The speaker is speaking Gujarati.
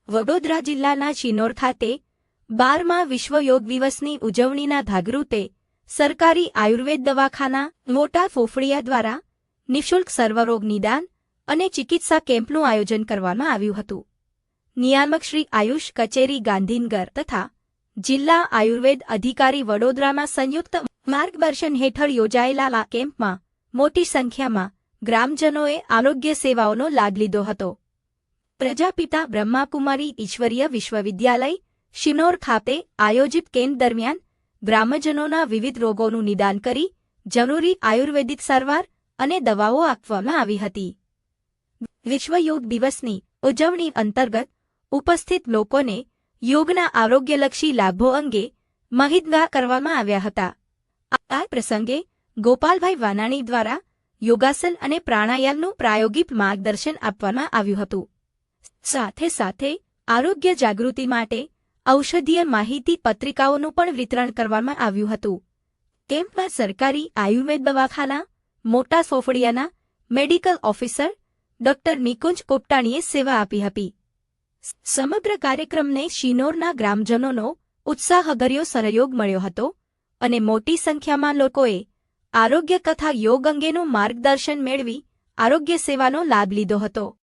વડોદરા જિલ્લાના શિનોર ખાતે 12મા વિશ્વ યોગ દિવસની ઉજવણીના ભાગરૂપે સરકારી આયુર્વેદ દવાખાના મોટા ફોફળિયા દ્વારા નિઃશુલ્ક સર્વરોગ નિદાન અને ચિકિત્સા કેમ્પનું આયોજન કરવામાં આવ્યું હતું. નિયામક શ્રી આયુષ કચેરી ગાંધીનગર તથા જિલ્લા આયુર્વેદ અધિકારી વડોદરામાં સંયુક્ત માર્ગદર્શન હેઠળ યોજાયેલા આ કેમ્પમાં મોટી સંખ્યામાં ગ્રામજનોએ આરોગ્ય સેવાઓનો લાભ લીધો હતો. પ્રજાપિતા બ્રહ્માકુમારી ઈશ્વરીય વિશ્વવિદ્યાલય શિનોર ખાતે આયોજિત કેમ્પ દરમિયાન ગ્રામજનોના વિવિધ રોગોનું નિદાન કરી જરૂરી આયુર્વેદિક સારવાર અને દવાઓ આપવામાં આવી હતી. વિશ્વ યોગ દિવસની ઉજવણી અંતર્ગત ઉપસ્થિત લોકોને યોગના આરોગ્યલક્ષી લાભો અંગે માહિતગાર કરવામાં આવ્યા હતા. આ પ્રસંગે ગોપાલભાઈ વાનાણી દ્વારા યોગાસન અને પ્રાણાયામનું પ્રાયોગિક માર્ગદર્શન આપવામાં આવ્યું હતું. સાથે સાથે આરોગ્ય જાગૃતિ માટે ઔષધીય માહિતી પત્રિકાઓનું પણ વિતરણ કરવામાં આવ્યું હતું. કેમ્પમાં સરકારી આયુર્વેદ દવાખાના મોટા ફોફળિયાના મેડિકલ ઓફિસર ડોક્ટર નિકુંજ કોપટાણીએ સેવા આપી હતી. સમગ્ર કાર્યક્રમને શિનોરના ગ્રામજનોનો ઉત્સાહભર્યો સહયોગ મળ્યો હતો અને મોટી સંખ્યામાં લોકોએ આરોગ્ય તથા યોગ અંગેનું માર્ગદર્શન મેળવી આરોગ્ય સેવાનો લાભ લીધો હતો.